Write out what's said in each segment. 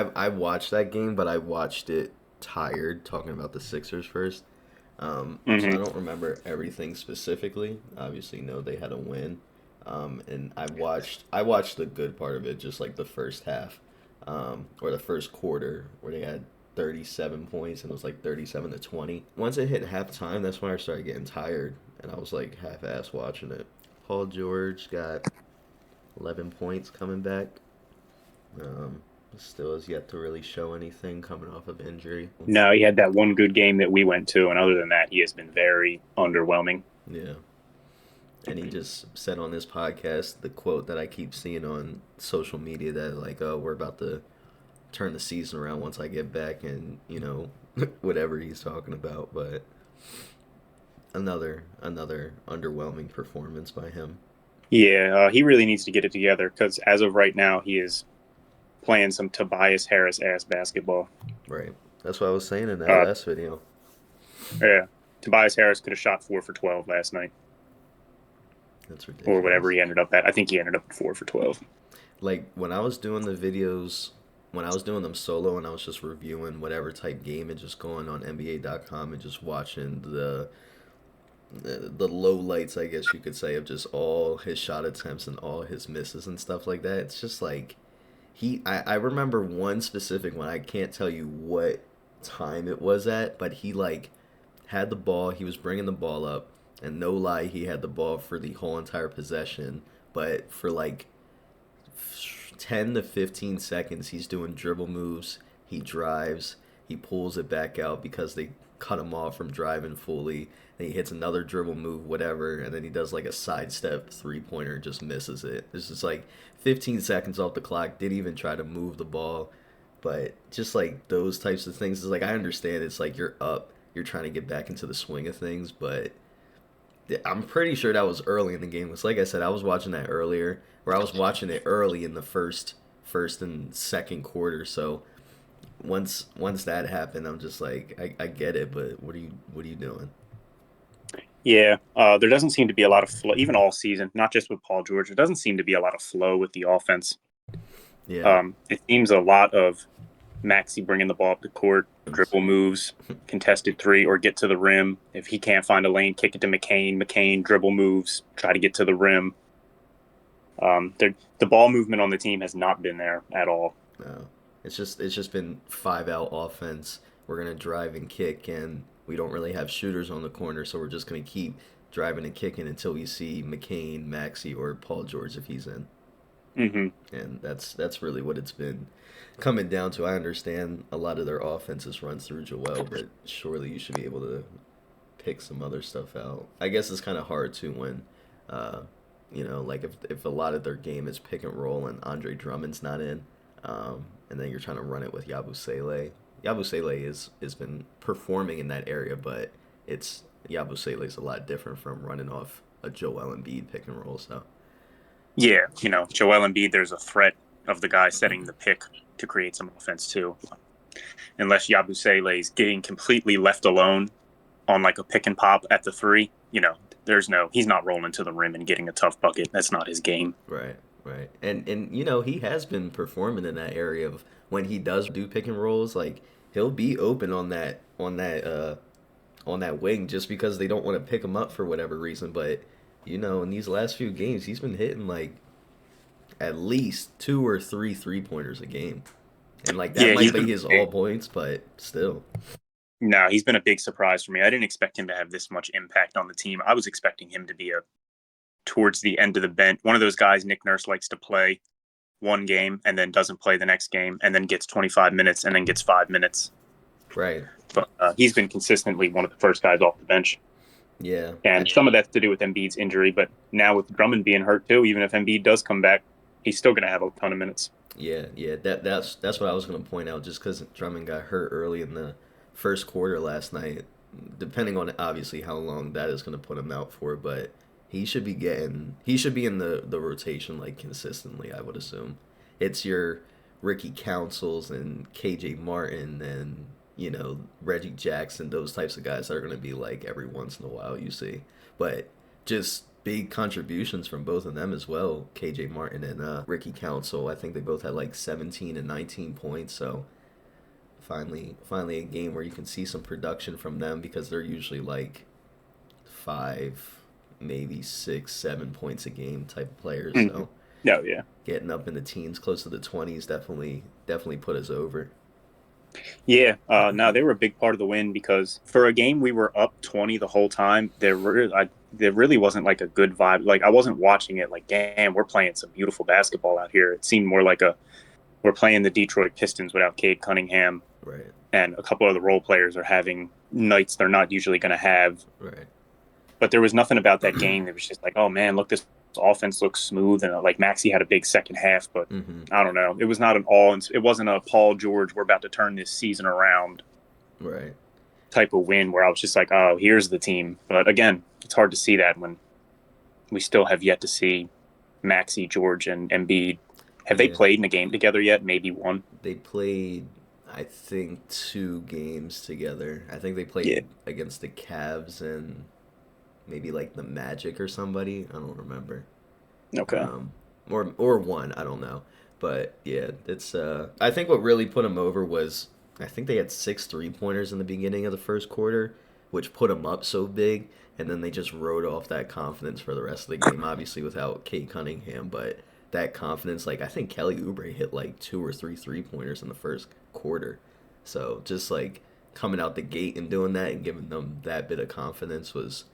I watched that game, but I watched it tired. Talking about the Sixers first, so I Hmm. don't remember everything specifically. Obviously, know they had a win, and I watched the good part of it, just like the first half, or the first quarter, where they had 37 points and it was like 37-20. Once it hit halftime, that's when I started getting tired, and I was like half-ass watching it. Paul George got 11 points coming back. Um, Still has yet to really show anything coming off of injury. No, he had that one good game that we went to, and other than that, he has been very underwhelming. Yeah. And he just said on this podcast the quote that I keep seeing on social media that, like, oh, we're about to turn the season around once I get back, and, whatever he's talking about. But another underwhelming performance by him. Yeah, he really needs to get it together because as of right now, he is playing some Tobias Harris ass basketball. Right. That's what I was saying in that Uh, last video. yeah, Tobias Harris could have shot 4 for 12 last night, That's or whatever ridiculous. he ended up at. I think he ended up at 4 for 12. Like when I was doing the videos, when I was doing them solo and I was just reviewing whatever type game and just going on NBA.com and just watching the low lights, I guess you could say, of just all his shot attempts and all his misses and stuff like that. It's just like I remember one specific one. I can't tell you what time it was at, but he like had the ball. He was bringing the ball up, and no lie, he had the ball for the whole entire possession. But for like 10 to 15 seconds, he's doing dribble moves. He drives. He pulls it back out because they cut him off from driving fully. Then he hits another dribble move, whatever, and then he does like a sidestep 3-pointer, just misses it. It's just like 15 seconds off the clock. Didn't even try to move the ball, but just like those types of things is like I understand it's like you're up, you're trying to get back into the swing of things, but I'm pretty sure that was early in the game. It's like I said, I was watching that earlier, where I was watching it early in the first and second quarter. So once that happened, I'm just like, I get it, but what are you doing? Yeah, there doesn't seem to be a lot of flow, even all season, not just with Paul George. There doesn't seem to be a lot of flow with the offense. Yeah, It seems a lot of Maxi bringing the ball up the court, dribble moves, contested three, or get to the rim. If he can't find a lane, kick it to McCain. McCain dribble moves, try to get to the rim. The ball movement on the team has not been there at all. no, it's just been 5 out offense. We're gonna drive and kick, and we don't really have shooters on the corner, so we're just gonna keep driving and kicking until we see McCain, Maxi, or Paul George if he's in. Hmm. And that's really what it's been coming down to. I understand a lot of their offenses run through Joel, but surely you should be able to pick some other stuff out. I guess it's kind of hard too when, uh, like if a lot of their game is pick and roll and Andre Drummond's not in, and then you're trying to run it with Yabu Sele. Yabu Sele is has been performing in that area, but it's Yabu Sele is a lot different from running off a Joel Embiid pick and roll. So Yeah, Joel Embiid, there's a threat of the guy setting the pick to create some offense too. Unless Yabusele is getting completely left alone on like a pick and pop at the three, he's not rolling to the rim and getting a tough bucket. That's not his game. right, right, and he has been performing in that area of when he does do pick and rolls, like he'll be open on that wing just because they don't want to pick him up for whatever reason. But in these last few games, he's been hitting like at least 2 or 3 3-pointers a game, and like that Yeah, might he's be been his all big. points, but still, No, he's been a big surprise for me. I didn't expect him to have this much impact on the team. I was expecting him to be a towards the end of the bench, one of those guys Nick Nurse likes to play one game and then doesn't play the next game and then gets 25 minutes and then gets 5 minutes. right? But he's been consistently one of the first guys off the bench. Yeah, And some of that's to do with Embiid's injury, but now with Drummond being hurt too, even if Embiid does come back, he's still going to have a ton of minutes. yeah. That's what I was gonna point out. Just because Drummond got hurt early in the first quarter last night, depending on obviously how long that is gonna put him out for, but he should be in the rotation like consistently. I would assume it's your Ricky Councils and KJ Martin and Reggie Jackson, those types of guys that are gonna be like every once in a while you see, but just big contributions from both of them as well. KJ Martin and Ricky Council. I think they both had like 17 and 19 points. So finally a game where you can see some production from them because they're usually like 5, maybe 6, 7 points a game type of players. Mm-hmm. So No, yeah. getting up in the teens, close to the 20s, definitely put us over. Yeah, no, they were a big part of the win because for a game we were up 20 the whole time. There really wasn't like a good vibe. Like I wasn't watching it like, damn, we're playing some beautiful basketball out here. It seemed more like we're playing the Detroit Pistons without Cade Cunningham, Right. and a couple of the role players are having nights they're not usually going to have. Right. But there was nothing about that game that was just like, oh man, look, this offense looks smooth, and like Maxey had a big second half, but I don't know. It was not it wasn't a Paul George, we're about to turn this season around, right, type of win where I was just like, oh, here's the team. But again, it's hard to see that when we still have yet to see Maxey, George, and Embiid. Have they played in a game together yet? Maybe one. They played, I think, 2 games together. I think they played against the Cavs and maybe like the Magic or somebody. I don't remember. Okay. Or one. I don't know. But yeah, it's. I think what really put them over was I think they had 6 3-pointers in the beginning of the first quarter, which put them up so big, and then they just rode off that confidence for the rest of the game. Obviously without Cade Cunningham, but that confidence, like I think Kelly Oubre hit like 2 or 3 3-pointers in the first quarter. So just like coming out the gate and doing that and giving them that bit of confidence was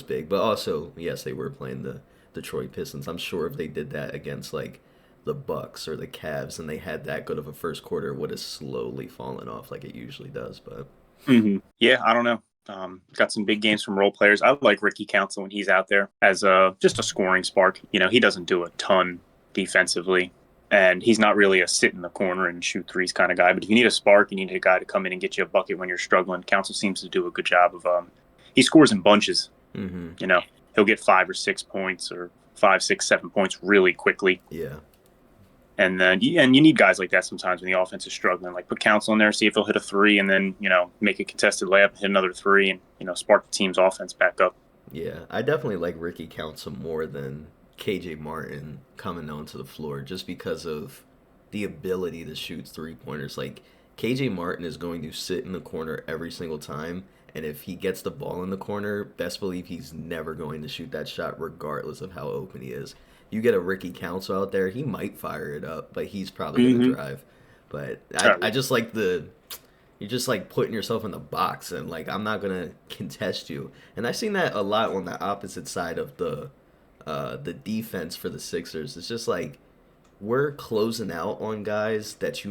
big. But also, yes, they were playing the Detroit Pistons. I'm sure if they did that against like the Bucks or the Cavs and they had that good of a first quarter, it would have slowly fallen off like it usually does. But yeah, I don't know. Got some big games from role players. I like Ricky Council when he's out there as just a scoring spark. You know, he doesn't do a ton defensively, and he's not really a sit in the corner and shoot threes kind of guy. But if you need a spark, you need a guy to come in and get you a bucket when you're struggling. Council seems to do a good job of. He scores in bunches. mm-hmm. You know, he'll get 5 or 6 points or 5, 6, 7 points really quickly. Yeah. And then, and you need guys like that sometimes when the offense is struggling. Like put Council in there, see if he'll hit a 3, and then make a contested layup, hit another 3, and spark the team's offense back up. Yeah, I definitely like Ricky Council more than KJ Martin coming onto the floor, just because of the ability to shoot 3-pointers. Like KJ Martin is going to sit in the corner every single time, and if he gets the ball in the corner, best believe he's never going to shoot that shot, regardless of how open he is. You get a Ricky Council out there, he might fire it up, but he's probably going to drive. But I just like you're just like putting yourself in the box and like I'm not going to contest you. And I've seen that a lot on the opposite side of the defense for the Sixers. It's just like we're closing out on guys that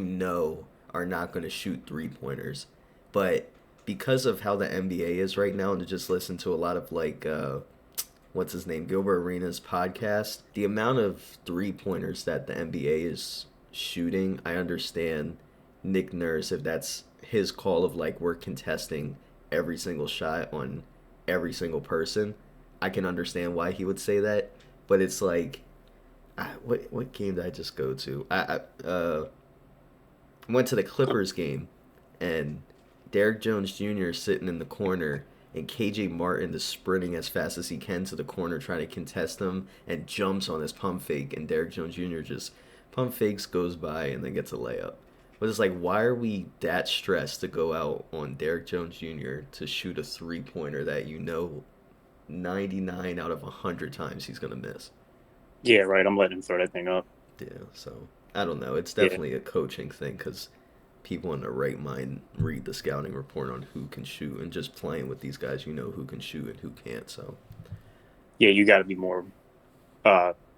are not going to shoot 3-pointers. But because of how the NBA is right now, and to just listen to a lot of like what's his name, Gilbert Arenas podcast, the amount of 3-pointers that the NBA is shooting, I understand Nick Nurse, if that's his call of like we're contesting every single shot on every single person, I can understand why he would say that. But it's like, what game did I just go to? I went to the Clippers game, and Derrick Jones Jr. sitting in the corner, and KJ Martin is sprinting as fast as he can to the corner trying to contest him and jumps on his pump fake, and Derrick Jones Jr. just pump fakes, goes by, and then gets a layup. But it's like, why are we that stressed to go out on Derrick Jones Jr. to shoot a 3-pointer that 99 out of 100 times he's going to miss? Yeah, right. I'm letting him throw that thing up. Yeah, so I don't know. It's definitely a coaching thing because people in their right mind read the scouting report on who can shoot, and just playing with these guys, who can shoot and who can't. So yeah, you got to be more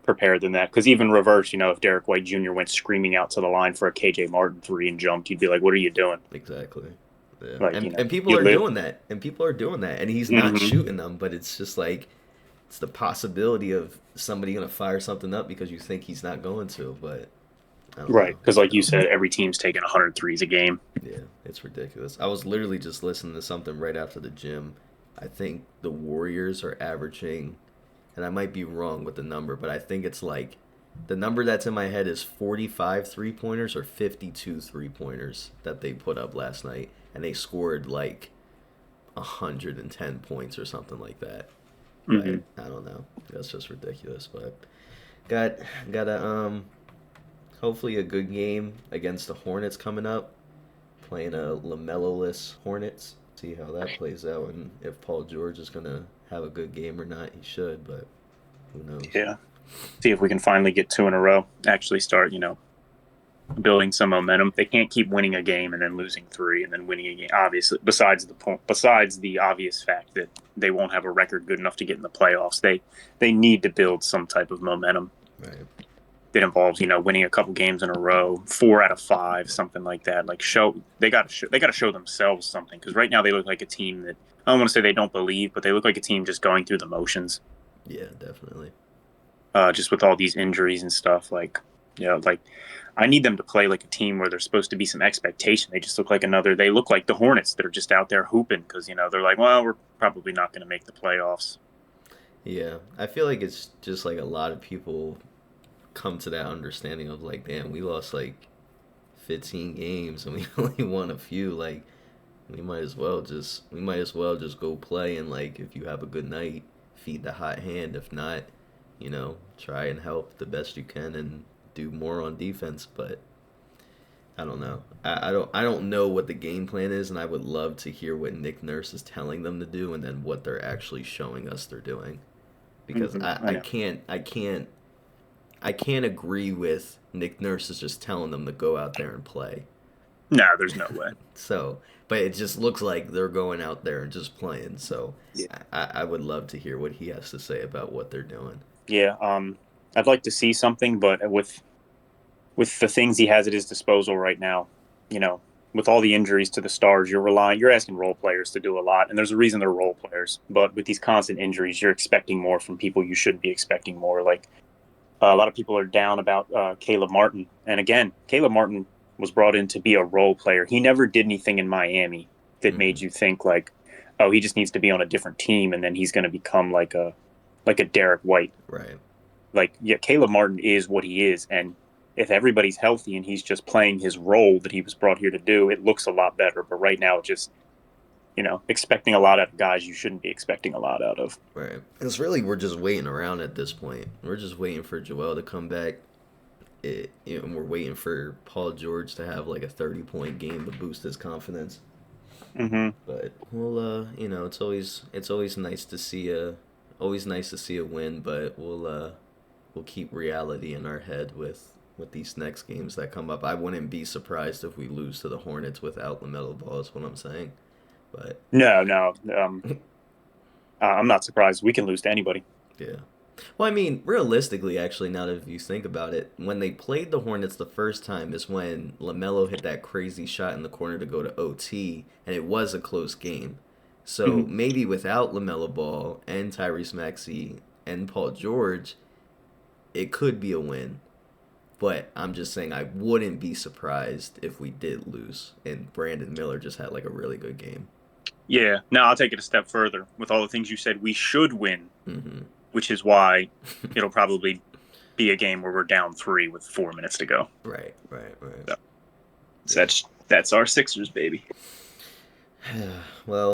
prepared than that, because even reverse, if Derek White Jr. went screaming out to the line for a KJ Martin 3 and jumped, you'd be like, what are you doing? Exactly. Yeah. Like, and people are doing that, and he's not shooting them, but it's just like it's the possibility of somebody going to fire something up because you think he's not going to, but right, because like you said, every team's taking 100 threes a game. Yeah, it's ridiculous. I was literally just listening to something right after the gym. I think the Warriors are averaging, and I might be wrong with the number, but I think it's like the number that's in my head is 45 3-pointers or 52 3-pointers that they put up last night, and they scored like 110 points or something like that. Hmm. But I don't know. That's just ridiculous. But got got a hopefully a good game against the Hornets coming up. Playing a LaMelo-less Hornets. See how that plays out, and if Paul George is gonna have a good game or not. He should, but who knows? Yeah. See if we can finally get two in a row. Actually, start building some momentum. They can't keep winning a game and then losing three and then winning a game. Obviously, besides the obvious fact that they won't have a record good enough to get in the playoffs, they need to build some type of momentum Right. that involves winning a couple games in a row, 4 out of 5, something like that. Like they got to show themselves something, because right now they look like a team that, I don't want to say they don't believe, but they look like a team just going through the motions. Yeah, definitely. Just with all these injuries and stuff. Like I need them to play like a team where there's supposed to be some expectation. They just look like they look like the Hornets that are just out there hooping because, they're like, well, we're probably not going to make the playoffs. Yeah, I feel like it's just like a lot of people come to that understanding of like, damn, we lost like 15 games and we only won a few. Like, we might as well just go play and like, if you have a good night, feed the hot hand. If not, try and help the best you can and do more on defense. But I don't know. I don't know what the game plan is, and I would love to hear what Nick Nurse is telling them to do, and then what they're actually showing us they're doing. Because I know. I can't agree with Nick Nurse is just telling them to go out there and play. No, there's no way. So, but it just looks like they're going out there and just playing. So, Yeah. I would love to hear what he has to say about what they're doing. Yeah. I'd like to see something, but with the things he has at his disposal right now, you know, with all the injuries to the stars, you're asking role players to do a lot, and there's a reason they're role players. But with these constant injuries, you're expecting more from people you shouldn't be expecting more. Like a lot of people are down about Caleb Martin, and again, Caleb Martin was brought in to be a role player. He never did anything in Miami that Hmm. made you think like, oh, he just needs to be on a different team, and then he's going to become like a Derek White. Right. Like, yeah, Caleb Martin is what he is, and if everybody's healthy and he's just playing his role that he was brought here to do, it looks a lot better. But right now, just expecting a lot out of guys you shouldn't be expecting a lot out of. Right. It's really we're just waiting around at this point. We're just waiting for Joel to come back. And we're waiting for Paul George to have like a 30-point game to boost his confidence. Mm-hmm. But well, it's always nice to see a win. But we'll keep reality in our head with these next games that come up. I wouldn't be surprised if we lose to the Hornets without LaMelo Ball. Is what I'm saying. But No, no, I'm not surprised. We can lose to anybody. yeah. Well, I mean, realistically, actually, now that if you think about it, when they played the Hornets the first time is when LaMelo hit that crazy shot in the corner to go to OT, and it was a close game. So Mm-hmm. maybe without LaMelo Ball and Tyrese Maxey and Paul George, it could be a win. But I'm just saying I wouldn't be surprised if we did lose and Brandon Miller just had like a really good game. Yeah. Now I'll take it a step further. With all the things you said, we should win, Hmm. which is why it'll probably be a game where we're down 3 with 4 minutes to go. Right, right, right. So that's our Sixers, baby. Well,